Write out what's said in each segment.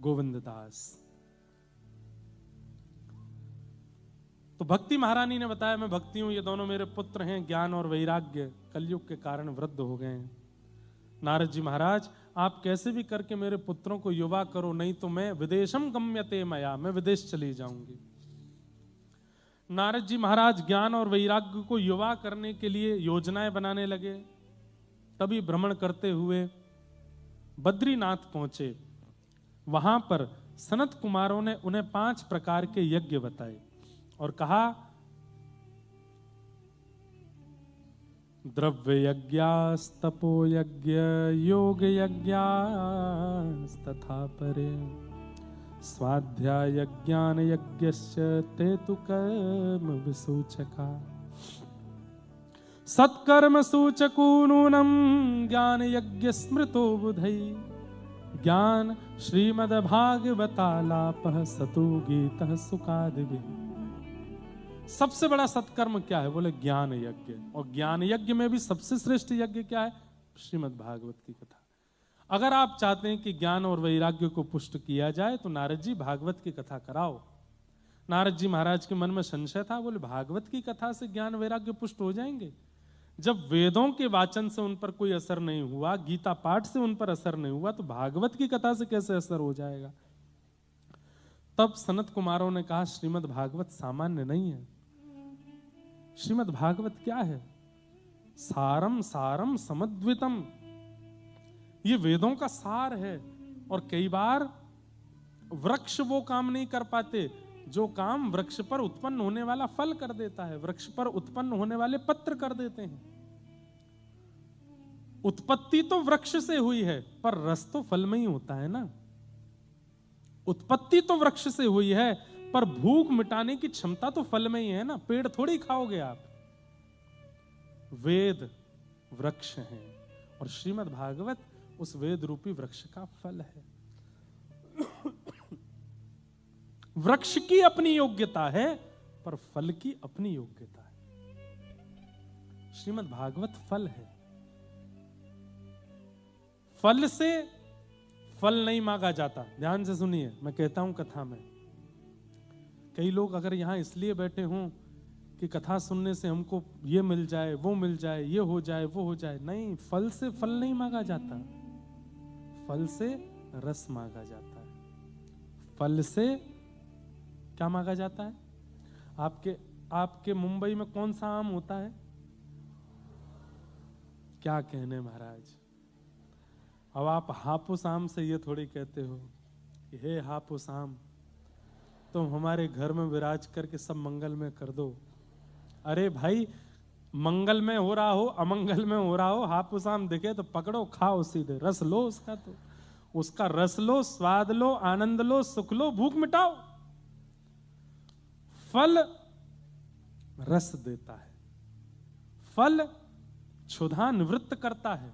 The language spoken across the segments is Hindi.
गोविंद दास। तो भक्ति महारानी ने बताया, मैं भक्ति हूं, ये दोनों मेरे पुत्र हैं, ज्ञान और वैराग्य कलयुग के कारण वृद्ध हो गए हैं। नारद जी महाराज, आप कैसे भी करके मेरे पुत्रों को युवा करो, नहीं तो मैं विदेशम गम्यते मया, मैं विदेश चली जाऊंगी। नारद जी महाराज ज्ञान और वैराग्य को युवा करने के लिए योजनाएं बनाने लगे। तभी भ्रमण करते हुए बद्रीनाथ पहुंचे। वहां पर सनत कुमारों ने उन्हें 5 प्रकार के यज्ञ बताए और कहा, द्रव्य यज्ञास्तपो यज्ञ योग यज्ञास्तथा परे स्वाध्याय ज्ञान यज्ञश्च ते तु कर्म विसूचका सत्कर्म सूचको नूनम ज्ञान यज्ञ स्मृतो बुधै ज्ञान श्रीमद्भागवतालापः सतु गीतः सुखादिभिः। सबसे बड़ा सत्कर्म क्या है? बोले ज्ञान यज्ञ। और ज्ञान यज्ञ में भी सबसे श्रेष्ठ यज्ञ क्या है? श्रीमद् भागवत की कथा। अगर आप चाहते हैं कि ज्ञान और वैराग्य को पुष्ट किया जाए तो नारद जी भागवत की कथा कराओ। नारद जी महाराज के मन में संशय था, बोले भागवत की कथा से ज्ञान वैराग्य पुष्ट हो जाएंगे? जब वेदों के वाचन से उन पर कोई असर नहीं हुआ, गीता पाठ से उन पर असर नहीं हुआ, तो भागवत की कथा से कैसे असर हो जाएगा? तब सनत कुमारों ने कहा, श्रीमद् भागवत सामान्य नहीं है। श्रीमद् भागवत क्या है? सारम सारम समद्वितम, ये वेदों का सार है। और कई बार वृक्ष वो काम नहीं कर पाते जो काम वृक्ष पर उत्पन्न होने वाला फल कर देता है, वृक्ष पर उत्पन्न होने वाले पत्र कर देते हैं। उत्पत्ति तो वृक्ष से हुई है, पर रस तो फल में ही होता है ना। उत्पत्ति तो वृक्ष से हुई है, पर भूख मिटाने की क्षमता तो फल में ही है ना। पेड़ थोड़ी खाओगे आप। वेद वृक्ष हैं और श्रीमद् भागवत उस वेद रूपी वृक्ष का फल है। वृक्ष की अपनी योग्यता है, पर फल की अपनी योग्यता है। श्रीमद् भागवत फल है। फल से फल नहीं मांगा जाता। ध्यान से सुनिए, मैं कहता हूं कथा में। कई लोग अगर यहां इसलिए बैठे हों कि कथा सुनने से हमको ये मिल जाए, वो मिल जाए, ये हो जाए, वो हो जाए, नहीं, फल से फल नहीं मांगा जाता। फल से रस मांगा जाता है। फल से क्या मांगा जाता है? आपके मुंबई में कौन सा आम होता है? क्या कहने महाराज। अब आप हापुस आम से ये थोड़ी कहते हो कि हे हापुस आम, तुम हमारे घर में विराज करके सब मंगल में कर दो। अरे भाई, मंगल में हो रहा हो, अमंगल में हो रहा हो, हापुस आम दिखे तो पकड़ो, खाओ सीधे, रस लो उसका। तो उसका रस लो, स्वाद लो, आनंद लो, सुख लो, भूख मिटाओ। फल रस देता है, फल क्षुधा निवृत्त करता है,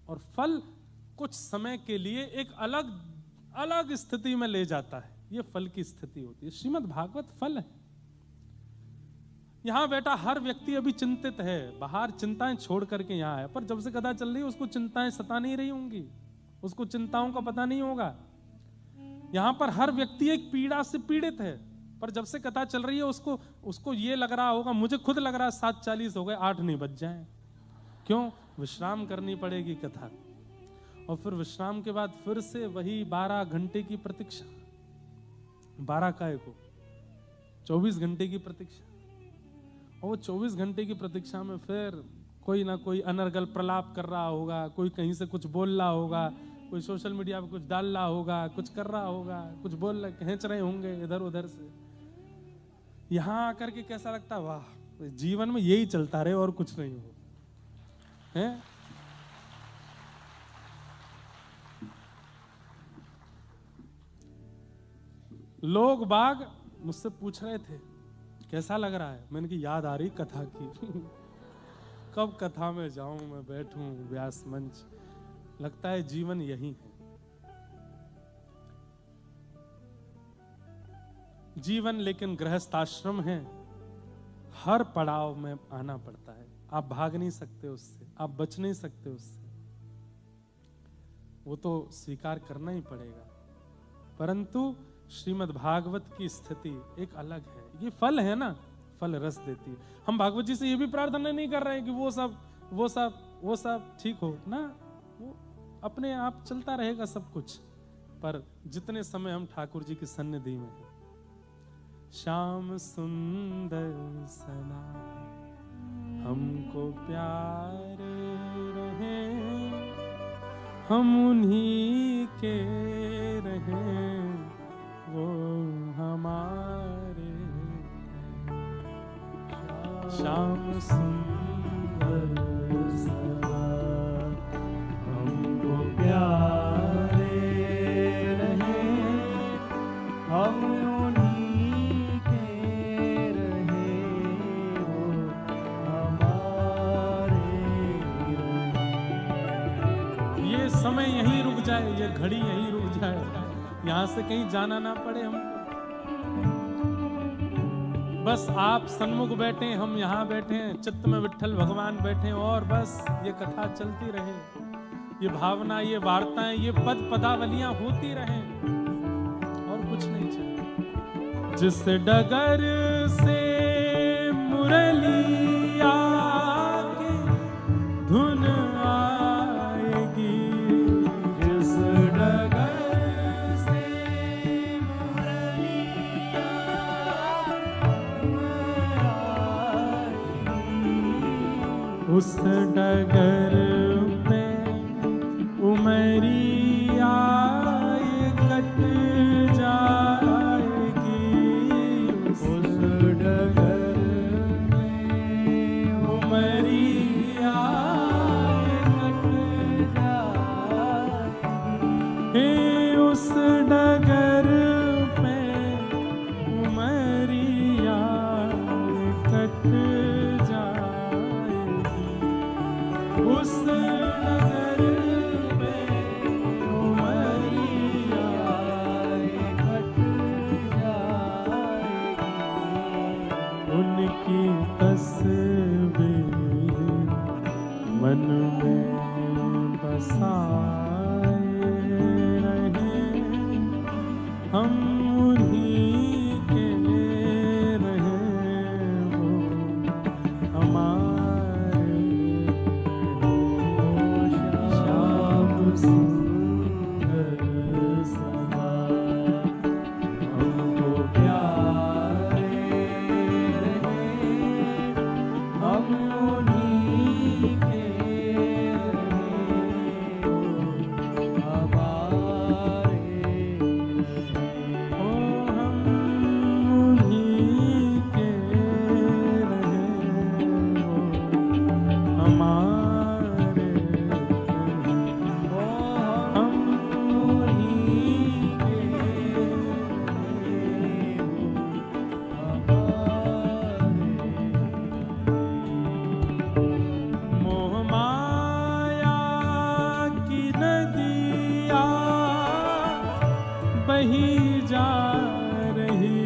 और फल कुछ समय के लिए एक अलग अलग स्थिति में ले जाता है। यह फल की स्थिति होती है। श्रीमद् भागवत फल है। यहां बैठा हर व्यक्ति अभी चिंतित है, बाहर चिंताएं छोड़ करके यहां आया, पर जब से कथा चल रही है उसको चिंताएं सता नहीं रही होंगी, उसको चिंताओं का पता नहीं होगा। यहां पर हर व्यक्ति एक पीड़ा से पीड़ित है, पर जब से कथा चल रही है उसको ये लग रहा होगा, मुझे खुद लग रहा है 7:40 हो गए, 8 नहीं बज जाए। क्यों? विश्राम करनी पड़ेगी कथा, और फिर विश्राम के बाद फिर से वही 12 घंटे की प्रतीक्षा। 12 काय को 24 घंटे की प्रतीक्षा। और वो 24 घंटे की प्रतीक्षा में फिर कोई ना कोई अनर्गल प्रलाप कर रहा होगा, कोई कहीं से कुछ बोल रहा होगा, कोई सोशल मीडिया पे कुछ डाल रहा होगा, कुछ कर रहा होगा, कुछ बोल रहे, खींच रहे होंगे इधर उधर से। यहां आकर के कैसा लगता है, वाह, जीवन में यही चलता रहे और कुछ नहीं हो। है? लोग बाग मुझसे पूछ रहे थे कैसा लग रहा है। मैंने कहा याद आ रही कथा की। कब कथा में जाऊं, मैं बैठूं व्यास मंच। लगता है जीवन यही है। जीवन लेकिन गृहस्थाश्रम है। हर पड़ाव में आना पड़ता है। आप भाग नहीं सकते उससे, आप बच नहीं सकते उससे, वो तो स्वीकार करना ही पड़ेगा। परंतु श्रीमद् भागवत की स्थिति एक अलग है। ये फल है ना, फल रस देती है। हम भागवत जी से ये भी प्रार्थना नहीं कर रहे हैं कि वो सब ठीक हो ना, वो अपने आप चलता रहेगा सब कुछ। पर जितने समय हम ठाकुर जी की सन्निधि में हैं, श्याम सुंदर सना हमको प्यारे रहे, हम उन्हीं के रहे, वो हमारे। श्याम सुंदर सना हमको प्यारे रहे, हम उन्हीं के रहे, वो हमारे रहे। ये समय यहीं रुक जाए, ये घड़ी यहीं रुक जाए, यहां से कहीं जाना ना पड़े हमको। बस आप सन्मुख बैठे, हम यहाँ बैठे हैं, चित्त में विट्ठल भगवान बैठे हैं, और बस ये कथा चलती रहे, ये भावना, ये वार्ताएं, ये पद पदावलियां होती रहें, और कुछ नहीं चाहिए। जिस डगर से मुरलिया की धुन आएगी, जिस डगर से मुरलिया उस डगर में उमरिया कट जाएगी, उस डगर में उमरिया कट जाएगी, उस डगर में उमरिया कट जाएगी, उस नगर में उमरिया कट जाएगी। उनकी तस्वीर मन में बसाए रहे, हम उन्हीं के रहे, वो हमारे। श्याम सुंदर सना हमको प्यारे रहे, हम उन्हीं के रहे, हमारे रहे, ओ हम उन्हीं के रहे, हमारे हम उन्हीं के मोह माया की नदिया बही जा रही,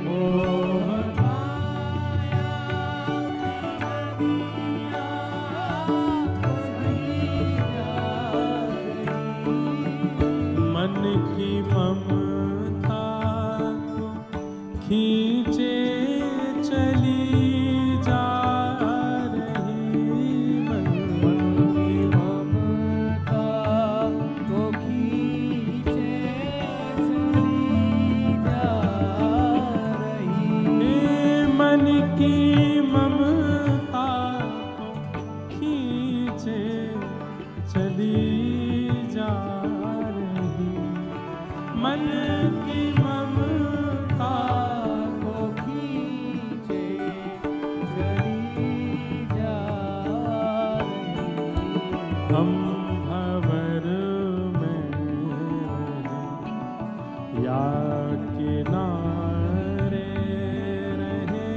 मोह माया की नदिया मन की ममता खींचे चली जा रही, मन की ममता को खींचे चली जा रही, मन की ममता को खींचे चली जा रही, मन की ममता को खींचे चली जा रही, हम भंवर में रहे या किनारे रहे,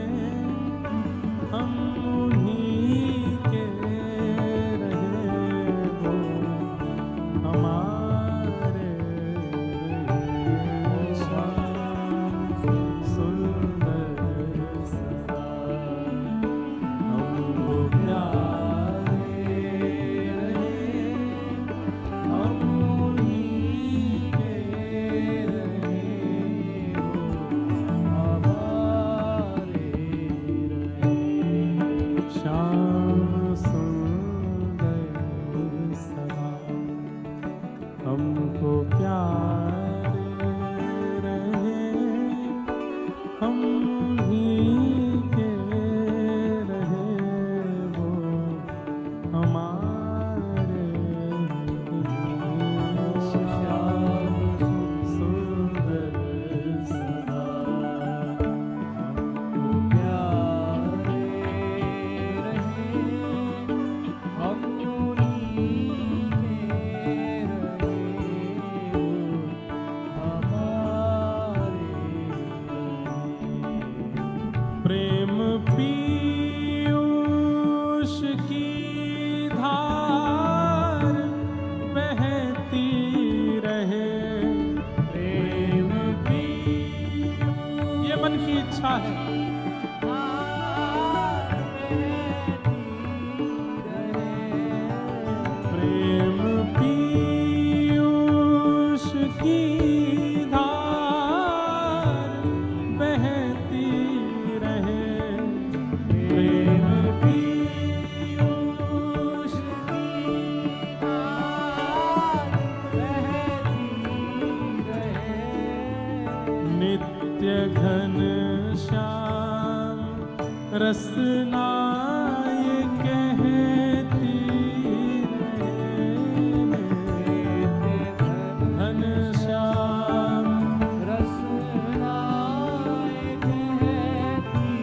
हम उन्हीं के रहे, वो हमारे रहे। श्याम सुंदर सना हमको प्यारे रहे, हम उन्हीं के क्या है? प्रेम पीयूष की धार बहती रहे, प्रेम पीयूष की धार बहती रहे, नित्य घन श्याम रसना ये कहती घन श्याम रसना ये कहती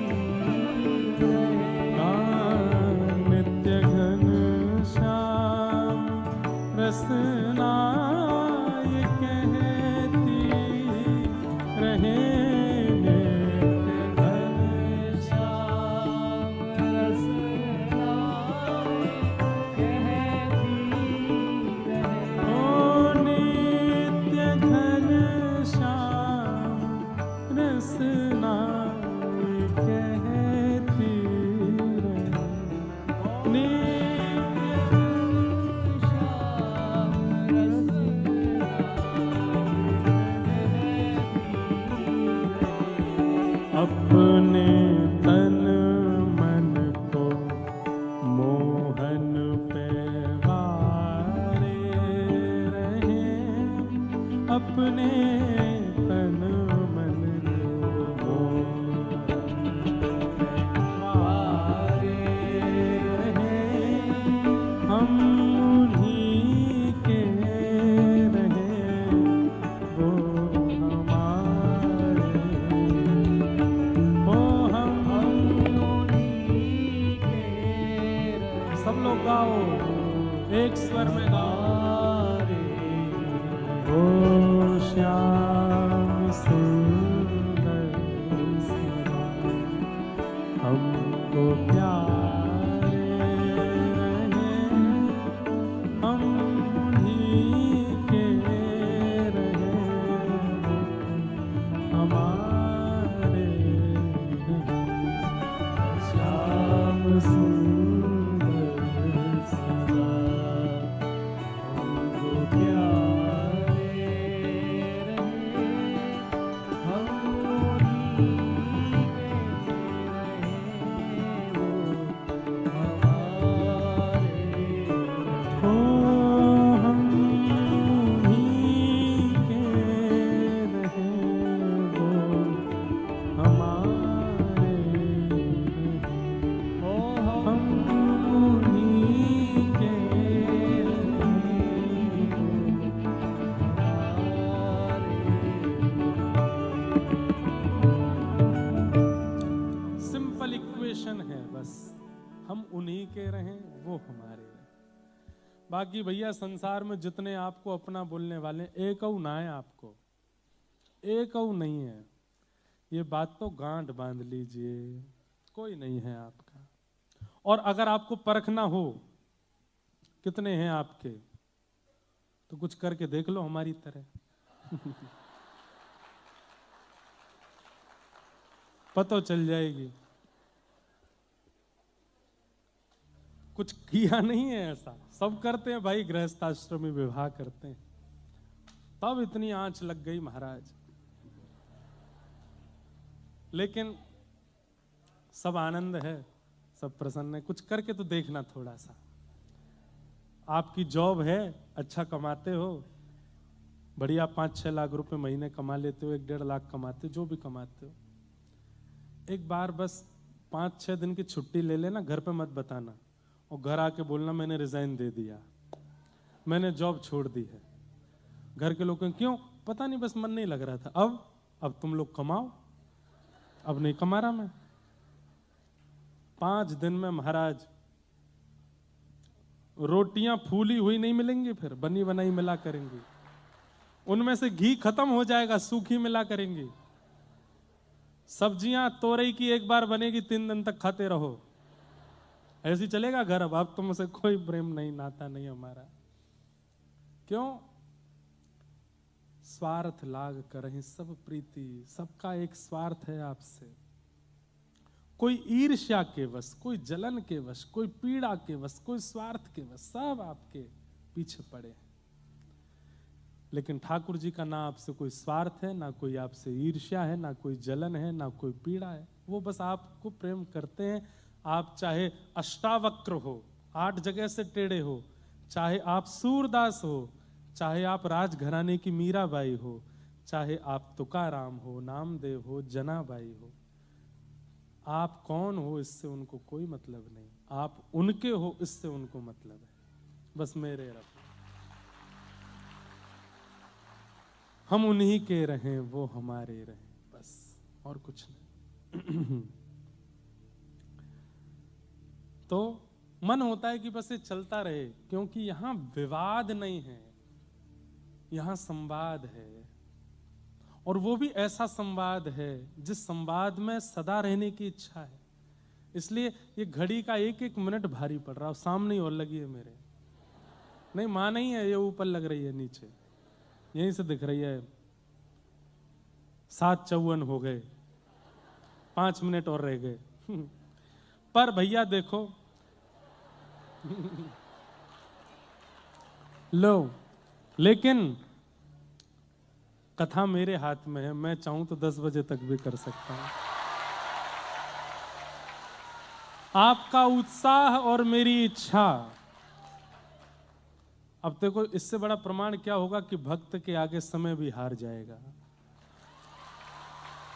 नित्य घन श्याम रसना ये कहती रहे, अपने तन मन को मोहन पे वारे रहे, अपने तन मन को वारे रहे, हम उन्हीं के रहे, वो सब लोग गाओ, एक स्वर में गाओ, ओ श्याम सुंदर हमको प्यारे रहे, हम उन्हीं के रहे, हमारे श्याम सुंदर है, बस हम उन्हीं के रहें, वो हमारे रहें। बाकी भैया संसार में जितने आपको अपना बोलने वाले, एक ना है, आपको एक नहीं है, ये बात तो गांठ बांध लीजिए, कोई नहीं है आपका। और अगर आपको परखना हो कितने हैं आपके, तो कुछ करके देख लो हमारी तरह। पता चल जाएगी। कुछ किया नहीं है ऐसा, सब करते हैं भाई, गृहस्थाश्रम में विवाह करते हैं, तब इतनी आंच लग गई महाराज। लेकिन सब आनंद है, सब प्रसन्न है। कुछ करके तो देखना थोड़ा सा। आपकी जॉब है, अच्छा कमाते हो, बढ़िया 5-6 लाख रुपए महीने कमा लेते हो, 1-1.5 लाख कमाते हो, जो भी कमाते हो, एक बार बस 5-6 दिन की छुट्टी ले लेना, घर पे मत बताना, और घर आके बोलना मैंने रिजाइन दे दिया, मैंने जॉब छोड़ दी है। घर के लोग क्यों? पता नहीं, बस मन नहीं लग रहा था। अब तुम लोग कमाओ। अब नहीं कमा रहा मैं। 5 दिन में महाराज रोटियां फूली हुई नहीं मिलेंगी, फिर बनी बनाई मिला करेंगी, उनमें से घी खत्म हो जाएगा, सूखी मिला करेंगी। सब्जियां तोरई की एक बार बनेगी, 3 दिन तक खाते रहो। ऐसे ही चलेगा घर। अब तुमसे कोई प्रेम नहीं, नाता नहीं हमारा। क्यों? स्वार्थ लाग करहि सब प्रीति, सबका एक स्वार्थ है आपसे। कोई ईर्ष्या के वश, कोई जलन के वश, कोई पीड़ा के वश, कोई स्वार्थ के वश, सब आपके पीछे पड़े हैं। लेकिन ठाकुर जी का ना आपसे कोई स्वार्थ है, ना कोई आपसे ईर्ष्या है, ना कोई जलन है, ना कोई पीड़ा है। वो बस आपको प्रेम करते हैं। आप चाहे अष्टावक्र हो, 8 जगह से टेढ़े हो, चाहे आप सूरदास हो, चाहे आप राजघराने की मीराबाई हो, चाहे आप तुकाराम हो, नामदेव हो, जनाबाई हो, आप कौन हो इससे उनको कोई मतलब नहीं। आप उनके हो इससे उनको मतलब है। बस मेरे रब, हम उन्हीं के रहें, वो हमारे रहें, बस और कुछ नहीं। तो मन होता है कि बस ये चलता रहे, क्योंकि यहां विवाद नहीं है, यहां संवाद है। और वो भी ऐसा संवाद है जिस संवाद में सदा रहने की इच्छा है। इसलिए ये घड़ी का एक एक मिनट भारी पड़ रहा है। सामने और लगी है मेरे, नहीं मां नहीं है, ये ऊपर लग रही है, नीचे यहीं से दिख रही है। 7:54 हो गए, 5 मिनट और रह गए। पर भैया देखो, लो, लेकिन कथा मेरे हाथ में है। मैं चाहूं तो 10 बजे तक भी कर सकता हूं। आपका उत्साह और मेरी इच्छा। अब देखो, इससे बड़ा प्रमाण क्या होगा कि भक्त के आगे समय भी हार जाएगा।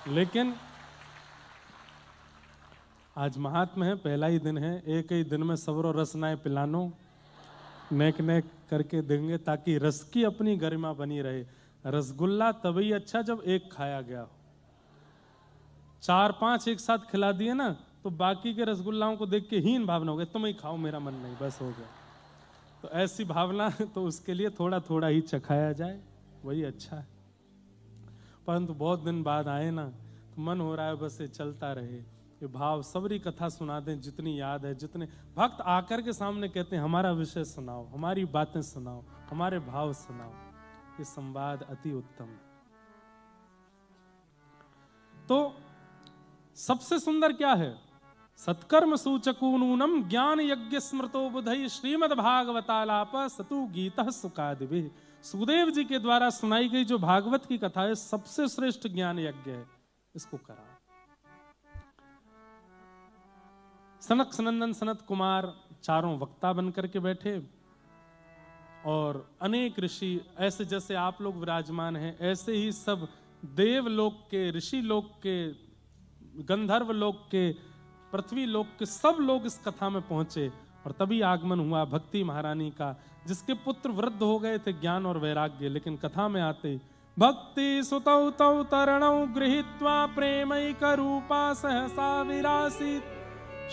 लेकिन आज महात्मा है, पहला ही दिन है, एक ही दिन में सबरो रसनाएं पिलानो, नेक नेक करके देंगे ताकि रस की अपनी गरिमा बनी रहे। रसगुल्ला तभी अच्छा जब एक खाया गया हो। 4-5 एक साथ खिला दिए ना, तो बाकी के रसगुल्लाओं को देख के हीन भावना हो गई, तुम ही खाओ, मेरा मन नहीं, बस हो गया। तो ऐसी भावना, तो उसके लिए थोड़ा थोड़ा ही चखाया जाए, वही अच्छा है। परंतु बहुत दिन बाद आए ना, तो मन हो रहा है बस ये चलता रहे, ये भाव। सबरी कथा सुना दें जितनी याद है, जितने भक्त आकर के सामने कहते हैं हमारा विषय सुनाओ, हमारी बातें सुनाओ, हमारे भाव सुनाओ। ये संवाद अति उत्तम है। तो सबसे सुंदर क्या है? सत्कर्म सूचकूनूनम ज्ञान यज्ञ स्मृतो बुधई श्रीमद् भागवतालाप सतु गीतः सुकादिभिः। सुखदेव जी के द्वारा सुनाई गई जो भागवत की कथा है, सबसे श्रेष्ठ ज्ञान यज्ञ है, इसको कराओ। सनक सनंदन सनत कुमार चारों वक्ता बनकर के बैठे, और अनेक ऋषि, ऐसे जैसे आप लोग विराजमान हैं, ऐसे ही सब देवलोक के, ऋषि लोक के, गंधर्व लोक के, पृथ्वी लोक के सब लोग इस कथा में पहुंचे। और तभी आगमन हुआ भक्ति महारानी का, जिसके पुत्र वृद्ध हो गए थे ज्ञान और वैराग्य। लेकिन कथा में आते ही भक्ति सुतौ तौ तरणौ गृहीत्वा प्रेमैक रूपा सहसा विरासीत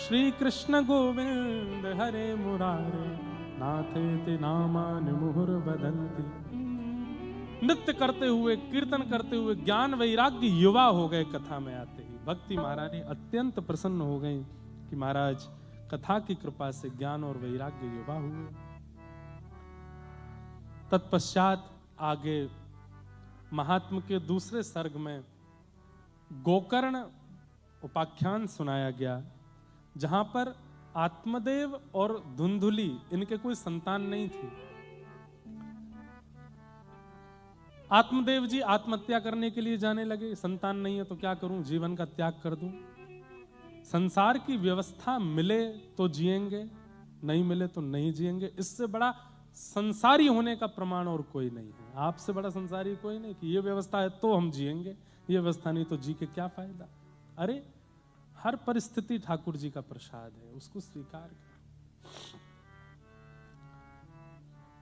श्री कृष्ण गोविंद हरे मुरारे नाथेति नामानि मुहुर्वदन्ति। नृत्य करते हुए, कीर्तन करते हुए ज्ञान वैराग्य युवा हो गए। कथा में आते ही भक्ति महारानी अत्यंत प्रसन्न हो गई कि महाराज कथा की कृपा से ज्ञान और वैराग्य युवा हुए। तत्पश्चात आगे महात्म के दूसरे सर्ग में गोकर्ण उपाख्यान सुनाया गया, जहां पर आत्मदेव और धुंधुली, इनके कोई संतान नहीं थी। आत्मदेव जी आत्महत्या करने के लिए जाने लगे, संतान नहीं है तो क्या करूं, जीवन का त्याग कर दूं। संसार की व्यवस्था मिले तो जिएंगे, नहीं मिले तो नहीं जिएंगे। इससे बड़ा संसारी होने का प्रमाण और कोई नहीं है। आपसे बड़ा संसारी कोई नहीं कि ये व्यवस्था है तो हम जिएंगे, ये व्यवस्था नहीं तो जी के क्या फायदा। अरे हर परिस्थिति ठाकुर जी का प्रसाद है, उसको स्वीकार कर।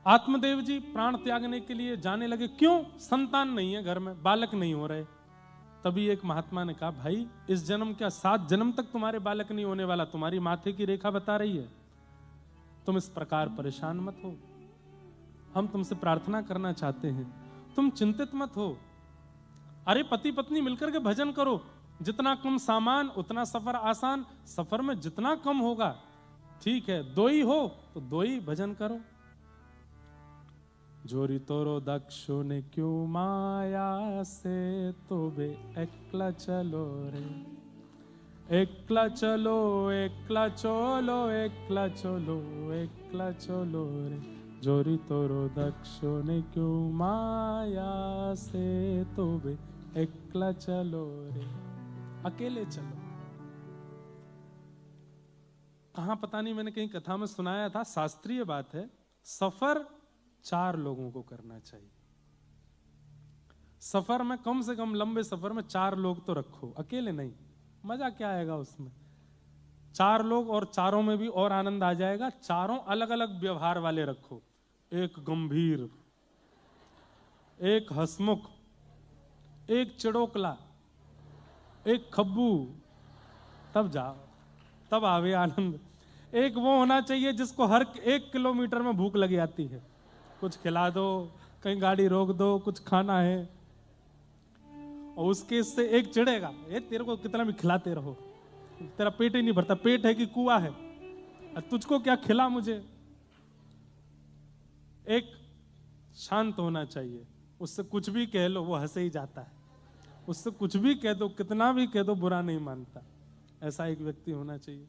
आत्मदेव जी प्राण त्यागने के लिए जाने लगे। क्यों? संतान नहीं है घर में, बालक नहीं हो रहे। तभी एक महात्मा ने कहा, भाई इस जन्म क्या, 7 जन्म तक तुम्हारे बालक नहीं होने वाला, तुम्हारी माथे की रेखा बता रही है। तुम इस प्रकार परेशान मत हो, हम तुमसे प्रार्थना करना चाहते हैं, तुम चिंतित मत हो। अरे पति पत्नी मिलकर के भजन करो, जितना कम सामान उतना सफर आसान। सफर में जितना कम होगा ठीक है, 2 ही हो तो 2 ही भजन करो। जोरी तोरो दक्षो ने क्यों माया से तो बे एकला चलो रे, एकला चलो एकला चलो एकला चलो एकला चलो रे जोरी तोरो दक्षो ने क्यों माया से तो बे एकला चलो रे, अकेले चलो। कहां पता नहीं, मैंने कहीं कथा में सुनाया था, शास्त्रीय बात है, सफर 4 लोगों को करना चाहिए। सफर में कम से कम, लंबे सफर में 4 लोग तो रखो, अकेले नहीं, मजा क्या आएगा उसमें। 4 लोग, और चारों में भी और आनंद आ जाएगा। चारों अलग अलग व्यवहार वाले रखो, एक गंभीर, एक हंसमुख, एक चिड़ोकला, एक खब्बू, तब जाओ, तब आवे आनंद। एक वो होना चाहिए जिसको हर 1 किलोमीटर में भूख लगी आती है, कुछ खिला दो, कहीं गाड़ी रोक दो, कुछ खाना है, और उसके से एक चिढ़ेगा, ये तेरे को कितना भी खिलाते रहो, तेरा पेट ही नहीं भरता, पेट है कि कुआं है, तुझको क्या खिला मुझे। एक शांत होना चाहिए, उससे कुछ भी कह लो वो हंसे ही जाता है, उससे कुछ भी कह दो, कितना भी कह दो, बुरा नहीं मानता, ऐसा एक व्यक्ति होना चाहिए।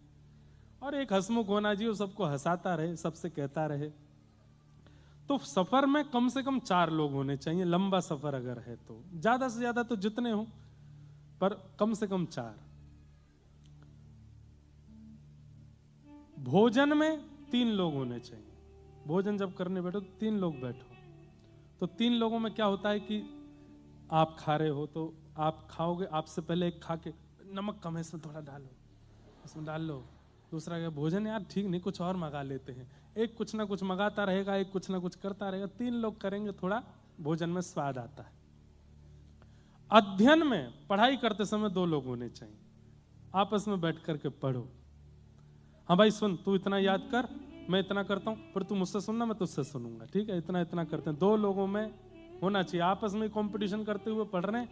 और एक हंसमुख होना चाहिए, वो सबको हंसाता रहे, सबसे कहता रहे। तो सफर में कम से कम 4 लोग होने चाहिए, लंबा सफर अगर है तो, ज्यादा से ज्यादा तो जितने हो, पर कम से कम 4। भोजन में 3 लोग होने चाहिए। भोजन जब करने बैठो तो 3 लोग बैठो। तो 3 लोगों में क्या होता है कि आप खा रहे हो तो आप खाओगे, आपसे पहले एक खा के, नमक कम है इसमें थोड़ा डालो, इसमें डाल लो। दूसरा क्या, भोजन यार ठीक नहीं, कुछ और मंगा लेते हैं। एक कुछ ना कुछ मंगाता रहेगा, एक कुछ ना कुछ करता रहेगा, 3 लोग करेंगे, थोड़ा भोजन में स्वाद आता है। अध्ययन में, पढ़ाई करते समय 2 लोग होने चाहिए, आपस में बैठ करके पढ़ो। हाँ भाई सुन, तू इतना याद कर, मैं इतना करता हूं, फिर तू मुझसे सुनना, मैं तुझसे सुनूंगा, ठीक है, इतना इतना करते हैं। 2 लोगों में होना चाहिए, आपस में कंपटीशन करते हुए पढ़ रहे हैं।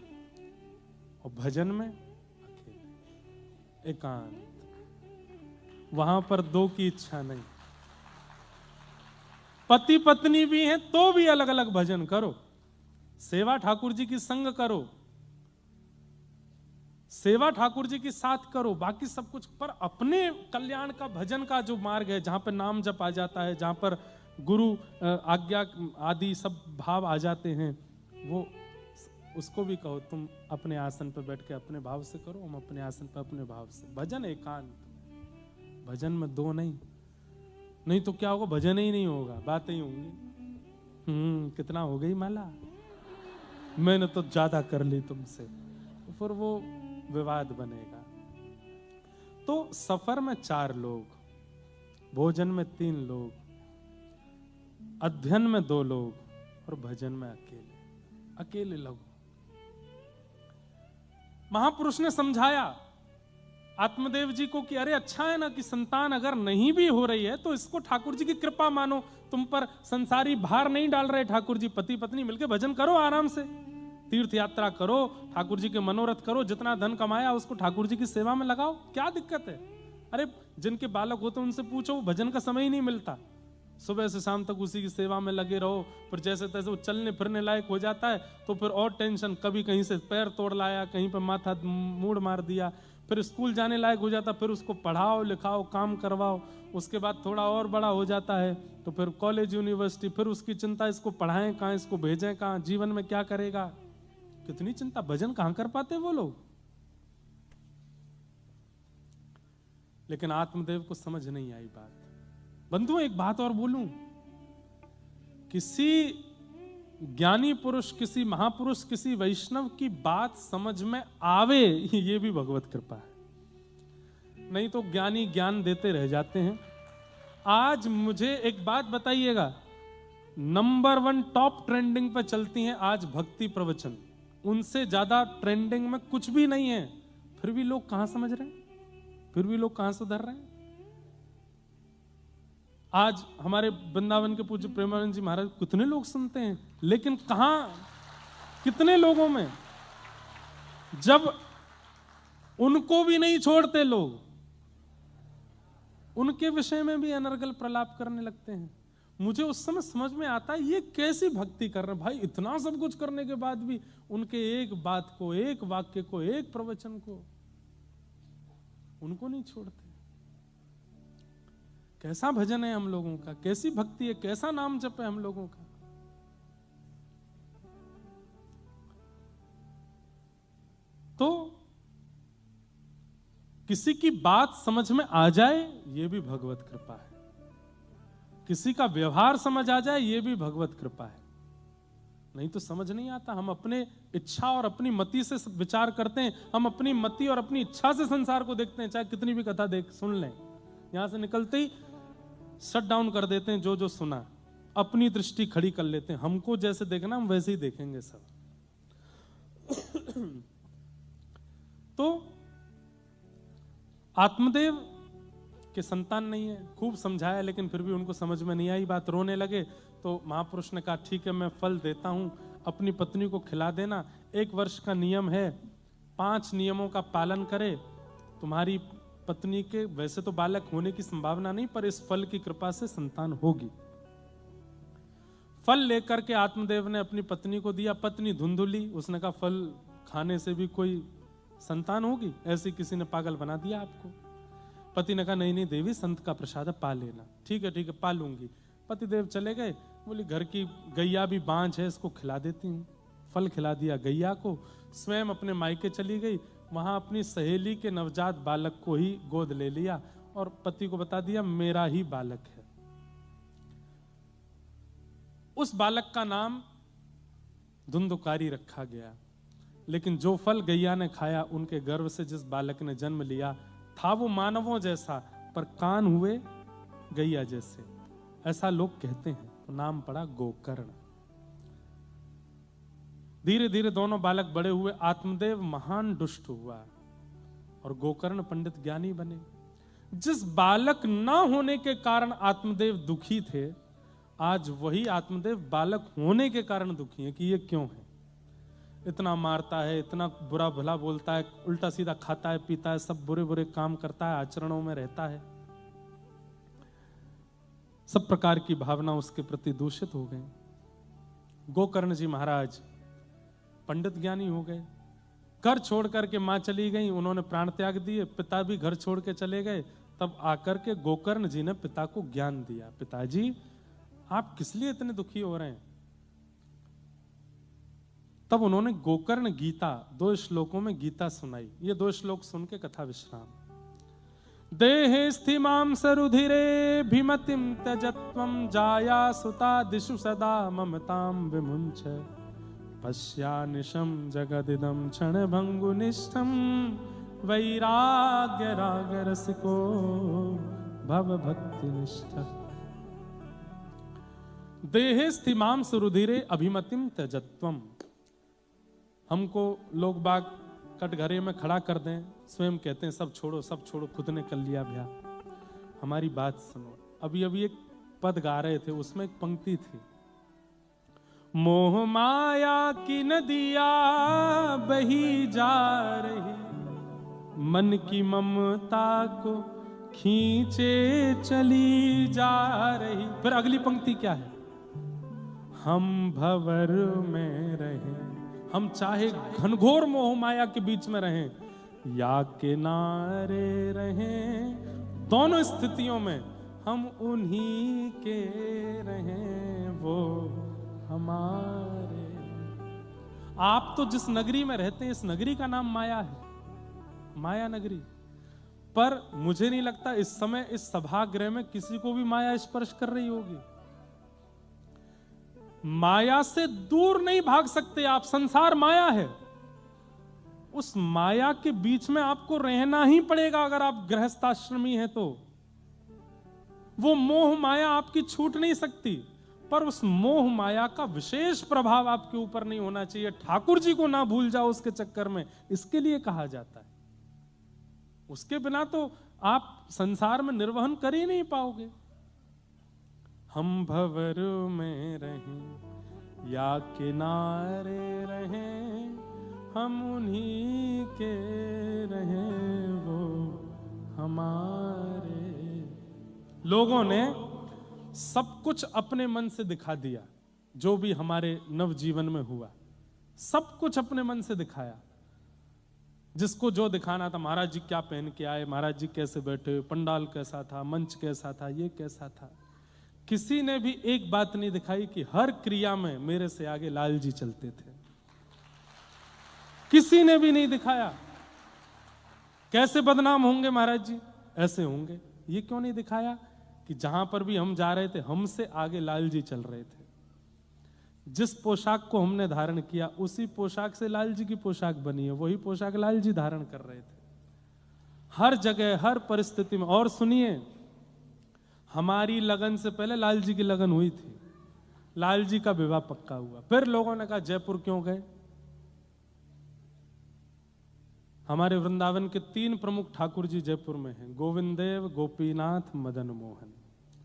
और भजन में अकेले, एकांत, वहां पर 2 की इच्छा नहीं। पति पत्नी भी हैं तो भी अलग अलग भजन करो, सेवा ठाकुर जी की संग करो, सेवा ठाकुर जी के साथ करो, बाकी सब कुछ, पर अपने कल्याण का, भजन का जो मार्ग है, जहां पर नाम जप आ जाता है, जहां पर गुरु आज्ञा आदि सब भाव आ जाते हैं, वो उसको भी कहो तुम अपने आसन पर बैठ के अपने भाव से करो, हम अपने आसन पर अपने भाव से। भजन एकांत, भजन में 2 नहीं तो क्या होगा, भजन ही नहीं होगा, बातें ही होंगी। कितना हो गई माला, मैंने तो ज्यादा कर ली तुमसे, तो फिर वो विवाद बनेगा। तो सफर में 4 लोग, भोजन में 3 लोग, अध्ययन में 2 लोग, और भजन में अकेले लोग। महापुरुष ने समझाया आत्मदेव जी को कि अरे अच्छा है ना कि संतान अगर नहीं भी हो रही है तो इसको ठाकुर जी की कृपा मानो, तुम पर संसारी भार नहीं डाल रहे ठाकुर जी, पति पत्नी मिलकर भजन करो, आराम से तीर्थ यात्रा करो, ठाकुर जी के मनोरथ करो, जितना धन कमाया उसको ठाकुर जी की सेवा में लगाओ, क्या दिक्कत है। अरे जिनके बालक होते उनसे पूछो, वो भजन का समय ही नहीं मिलता, सुबह से शाम तक उसी की सेवा में लगे रहो, फिर जैसे तैसे वो चलने फिरने लायक हो जाता है तो फिर और टेंशन, कभी कहीं से पैर तोड़ लाया, कहीं पर माथा मूड़ मार दिया, फिर स्कूल जाने लायक हो जाता, फिर उसको पढ़ाओ लिखाओ काम करवाओ, उसके बाद थोड़ा और बड़ा हो जाता है तो फिर कॉलेज यूनिवर्सिटी, फिर उसकी चिंता, इसको पढ़ाएं कहाँ, इसको भेजें कहाँ, जीवन में क्या करेगा, कितनी चिंता। भजन कहाँ कर पाते वो लोग। लेकिन आत्मदेव को समझ नहीं आई बात। बंधु एक बात और बोलूं, किसी ज्ञानी पुरुष, किसी महापुरुष, किसी वैष्णव की बात समझ में आवे, ये भी भगवत कृपा है, नहीं तो ज्ञानी ज्ञान देते रह जाते हैं। आज मुझे एक बात बताइएगा, नंबर 1 टॉप ट्रेंडिंग पे चलती हैं आज भक्ति प्रवचन, उनसे ज्यादा ट्रेंडिंग में कुछ भी नहीं है, फिर भी लोग कहां समझ रहे हैं, फिर भी लोग कहां सुधर रहे हैं। आज हमारे वृंदावन के पूज्य प्रेमानंद जी महाराज कितने लोग सुनते हैं, लेकिन कहां, कितने लोगों में, जब उनको भी नहीं छोड़ते लोग, उनके विषय में भी अनर्गल प्रलाप करने लगते हैं। मुझे उस समय समझ में आता है ये कैसी भक्ति कर रहे हैं भाई, इतना सब कुछ करने के बाद भी उनके एक बात को, एक वाक्य को, एक प्रवचन को उनको नहीं छोड़ते। कैसा भजन है हम लोगों का, कैसी भक्ति है, कैसा नाम जप है हम लोगों का। तो किसी की बात समझ में आ जाए ये भी भगवत कृपा है, किसी का व्यवहार समझ आ जाए ये भी भगवत कृपा है। नहीं तो समझ नहीं आता। हम अपने इच्छा और अपनी मति से विचार करते हैं, हम अपनी मति और अपनी इच्छा से संसार को देखते हैं। चाहे कितनी भी कथा देख सुन लें, यहां से निकलते ही शट डाउन कर देते हैं। जो सुना अपनी दृष्टि खड़ी कर लेते हैं। हमको जैसे देखना हम वैसे ही देखेंगे सब। तो आत्मदेव के संतान नहीं है, खूब समझाया लेकिन फिर भी उनको समझ में नहीं आई बात, रोने लगे। तो महापुरुष ने कहा ठीक है मैं फल देता हूं, अपनी पत्नी को खिला देना। 1 वर्ष का नियम है, 5 नियमों का पालन करे। तुम्हारी पत्नी के वैसे तो बालक होने की संभावना नहीं, पर इस फल की कृपा से संतान होगी। फल लेकर के आत्मदेव ने अपनी पत्नी को दिया। पत्नी धुंधुली, उसने कहा फल खाने से भी कोई संतान होगी? ऐसे किसी ने पागल बना दिया आपको? पति ने कहा नहीं नहीं देवी, संत का प्रसाद पा लेना। ठीक है पा लूंगी। पतिदेव चले गए। बोली घर की गैया भी बांझ है, इसको खिला देती हूँ। फल खिला दिया गैया को, स्वयं अपने मायके चली गई। वहां अपनी सहेली के नवजात बालक को ही गोद ले लिया और पति को बता दिया मेरा ही बालक है। उस बालक का नाम धुंधुकारी रखा गया। लेकिन जो फल गैया ने खाया, उनके गर्भ से जिस बालक ने जन्म लिया था वो मानवों जैसा, पर कान हुए गैया जैसे, ऐसा लोग कहते हैं। तो नाम पड़ा गोकर्ण। धीरे धीरे दोनों बालक बड़े हुए। आत्मदेव महान दुष्ट हुआ और गोकर्ण पंडित ज्ञानी बने। जिस बालक ना होने के कारण आत्मदेव दुखी थे, आज वही आत्मदेव बालक होने के कारण दुखी है कि ये क्यों है। इतना मारता है, इतना बुरा भला बोलता है, उल्टा सीधा खाता है पीता है, सब बुरे बुरे काम करता है, आचरणों में रहता है। सब प्रकार की भावना उसके प्रति दूषित हो गई। गोकर्ण जी महाराज पंडित ज्ञानी हो गए। घर छोड़ करके मां चली गई, उन्होंने प्राण त्याग दिए। पिता भी घर छोड़ के चले गए। तब आकर के गोकर्ण जी ने पिता को ज्ञान दिया, पिताजी आप किस लिए इतने दुखी हो रहे हैं? तब उन्होंने गोकर्ण गीता 2 श्लोकों में गीता सुनाई। ये 2 श्लोक सुन के कथा विश्राम। देहे स्थिमां सरुधिरे भीमतिं त्यजत्वं जाया सुता दिशु सदा ममतां विमुञ्च पश्यानिशं जगदिदं क्षणभङ्गुनिष्ठं वैराग्य रागरसिको भवभक्तिनिष्ठः। देहे स्थिमां सरुधिरे अभिमतिं त्यजत्वं। हमको लोग बाग कटघरे में खड़ा कर दें, स्वयं कहते हैं सब छोड़ो, खुद ने कर लिया ब्याह। हमारी बात सुनो। अभी एक पद गा रहे थे, उसमें एक पंक्ति थी, मोह माया की नदिया बही जा रही, मन की ममता को खींचे चली जा रही। फिर अगली पंक्ति क्या है? हम भंवर में रहे, हम चाहे घनघोर मोह माया के बीच में रहें या किनारे रहें, दोनों स्थितियों में हम उन्हीं के रहें, वो हमारे। आप तो जिस नगरी में रहते हैं, इस नगरी का नाम माया है, माया नगरी। पर मुझे नहीं लगता इस समय इस सभागृह में किसी को भी माया स्पर्श कर रही होगी। माया से दूर नहीं भाग सकते आप, संसार माया है। उस माया के बीच में आपको रहना ही पड़ेगा अगर आप गृहस्थाश्रमी हैं तो। वो मोह माया आपकी छूट नहीं सकती, पर उस मोह माया का विशेष प्रभाव आपके ऊपर नहीं होना चाहिए। ठाकुर जी को ना भूल जाओ उसके चक्कर में, इसके लिए कहा जाता है। उसके बिना तो आप संसार में निर्वहन कर ही नहीं पाओगे। हम भंवर में रहें या किनारे रहें, हम उन्हीं के रहें, वो हमारे। लोगों ने सब कुछ अपने मन से दिखा दिया, जो भी हमारे नव जीवन में हुआ सब कुछ अपने मन से दिखाया। जिसको जो दिखाना था, महाराज जी क्या पहन के आए, महाराज जी कैसे बैठे, पंडाल कैसा था, मंच कैसा था, ये कैसा था। किसी ने भी एक बात नहीं दिखाई कि हर क्रिया में मेरे से आगे लाल जी चलते थे। किसी ने भी नहीं दिखाया। कैसे बदनाम होंगे महाराज जी? ऐसे होंगे। ये क्यों नहीं दिखाया कि जहां पर भी हम जा रहे थे हमसे आगे लाल जी चल रहे थे। जिस पोशाक को हमने धारण किया उसी पोशाक से लाल जी की पोशाक बनी है, वही पोशाक लाल जी धारण कर रहे थे हर जगह, हर परिस्थिति में। और सुनिए, हमारी लगन से पहले लाल जी की लगन हुई थी। लाल जी का विवाह पक्का हुआ। फिर लोगों ने कहा जयपुर क्यों गए? हमारे वृंदावन के 3 प्रमुख ठाकुर जी जयपुर में हैं, गोविंद देव, गोपीनाथ, मदन मोहन।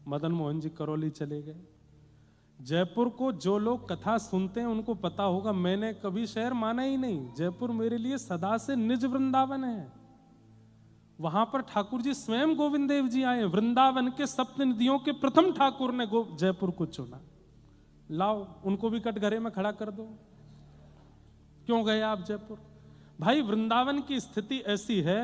मदन मोहन जी करौली चले गए। जयपुर को जो लोग कथा सुनते हैं उनको पता होगा, मैंने कभी शहर माना ही नहीं। जयपुर मेरे लिए सदा से निज वृंदावन है। वहां पर ठाकुर जी स्वयं गोविंद देव जी आए। वृंदावन के सप्तनिधियों के प्रथम ठाकुर ने जयपुर को चुना। लाओ उनको भी कटघरे में खड़ा कर दो। क्यों गए आप जयपुर? भाई वृंदावन की स्थिति ऐसी है,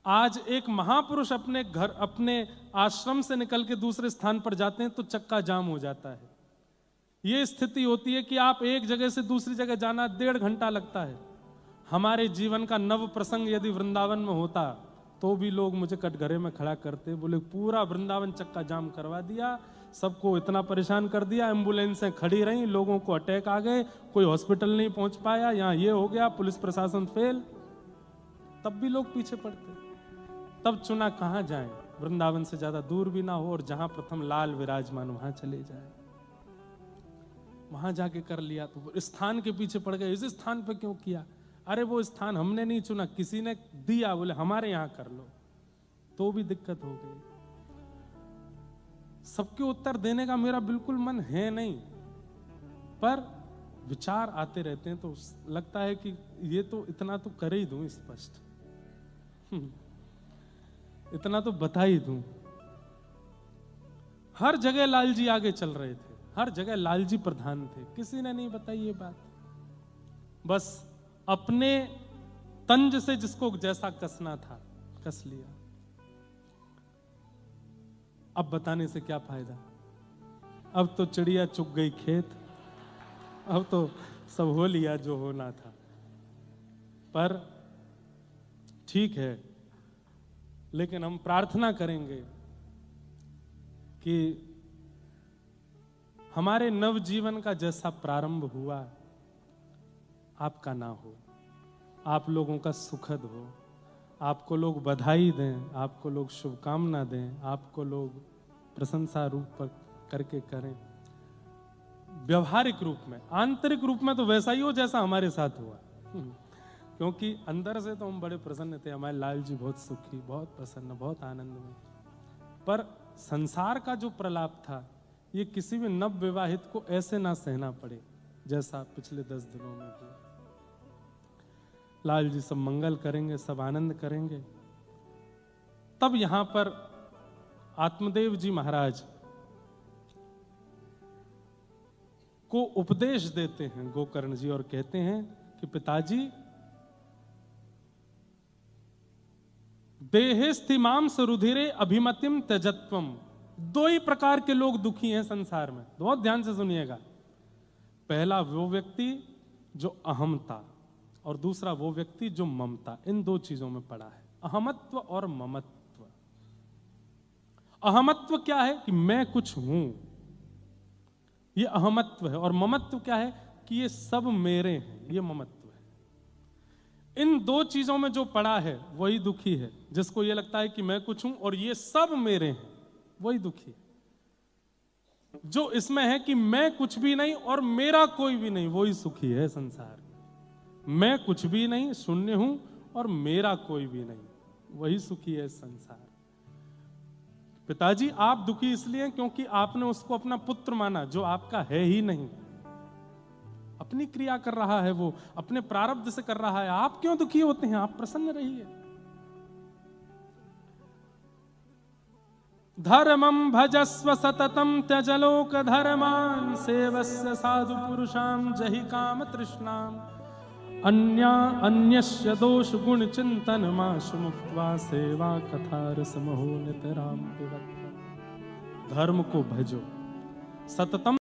आज एक महापुरुष अपने घर, अपने आश्रम से निकल के दूसरे स्थान पर जाते हैं तो चक्का जाम हो जाता है। यह स्थिति होती है कि आप एक जगह से दूसरी जगह जाना 1.5 घंटा लगता है। हमारे जीवन का नव प्रसंग यदि वृंदावन में होता तो भी लोग मुझे कटघरे में खड़ा करते, बोले पूरा वृंदावन चक्का जाम करवा दिया, सबको इतना परेशान कर दिया, एम्बुलेंसें खड़ी रहीं, लोगों को अटैक आ गए, कोई हॉस्पिटल नहीं पहुंच पाया, यहां ये हो गया, पुलिस प्रशासन फेल। तब भी लोग पीछे पड़ते। तब चुना कहां जाएं? वृंदावन से ज्यादा दूर भी ना हो और जहां प्रथम लाल विराजमान वहां चले जाए। वहां जाके कर लिया तो स्थान के पीछे पड़ गए। इस स्थान पे क्यों किया? अरे वो स्थान हमने नहीं चुना, किसी ने दिया, बोले हमारे यहां कर लो, तो भी दिक्कत हो गई। सबके उत्तर देने का मेरा बिल्कुल मन है नहीं, पर विचार आते रहते हैं तो लगता है कि ये तो इतना तो कर ही दूं स्पष्ट, इतना तो बता ही दूं। हर जगह लाल जी आगे चल रहे थे, हर जगह लाल जी प्रधान थे, किसी ने नहीं बताई ये बात। बस अपने तंज से जिसको जैसा कसना था कस लिया। अब बताने से क्या फायदा? अब तो चिड़िया चुग गई खेत, अब तो सब हो लिया जो होना था। पर ठीक है, लेकिन हम प्रार्थना करेंगे कि हमारे नवजीवन का जैसा प्रारंभ हुआ आपका ना हो, आप लोगों का सुखद हो, आपको लोग बधाई दें, आपको लोग शुभकामना दें, आपको लोग प्रशंसा रूप पर करके करें। व्यवहारिक रूप में, आंतरिक रूप में तो वैसा ही हो जैसा हमारे साथ हुआ, क्योंकि अंदर से तो हम बड़े प्रसन्न थे, हमारे लाल जी बहुत सुखी, बहुत प्रसन्न, बहुत आनंद में। पर संसार का जो प्रलाप था ये किसी भी नव विवाहित को ऐसे ना सहना पड़े जैसा पिछले 10 दिनों में हुआ। लाल जी सब मंगल करेंगे, सब आनंद करेंगे। तब यहां पर आत्मदेव जी महाराज को उपदेश देते हैं गोकर्ण जी और कहते हैं कि पिताजी, देहेस्तिमाम सरुधिरे अभिमतिम त्यजत्वम। 2 ही प्रकार के लोग दुखी हैं संसार में, बहुत ध्यान से सुनिएगा। पहला वो व्यक्ति जो अहमता और दूसरा वो व्यक्ति जो ममता, इन 2 चीजों में पड़ा है, अहमत्व और ममत्व। अहमत्व क्या है कि मैं कुछ हूं, ये अहमत्व है, और ममत्व क्या है कि ये सब मेरे हैं, ये ममत्व है। इन 2 चीजों में जो पड़ा है वही दुखी है। जिसको ये लगता है कि मैं कुछ हूं और ये सब मेरे हैं, वही दुखी है। जो इसमें है कि मैं कुछ भी नहीं और मेरा कोई भी नहीं, वही सुखी है संसार में। मैं कुछ भी नहीं, शून्य हूं और मेरा कोई भी नहीं, वही सुखी है संसार। पिताजी आप दुखी इसलिए क्योंकि आपने उसको अपना पुत्र माना जो आपका है ही नहीं। अपनी क्रिया कर रहा है, वो अपने प्रारब्ध से कर रहा है। आप क्यों दुखी होते हैं? आप प्रसन्न रहिए। धर्मं भजस्व सततं त्यज लोक धर्मान् सेवस्य साधु पुरुषां जहि काम तृष्णाम् अन्यस्य दोष गुण चिंतन माशु मुक्त्वा सेवा कथा रस महो नितराम पिबत। धर्म को भजो, सततम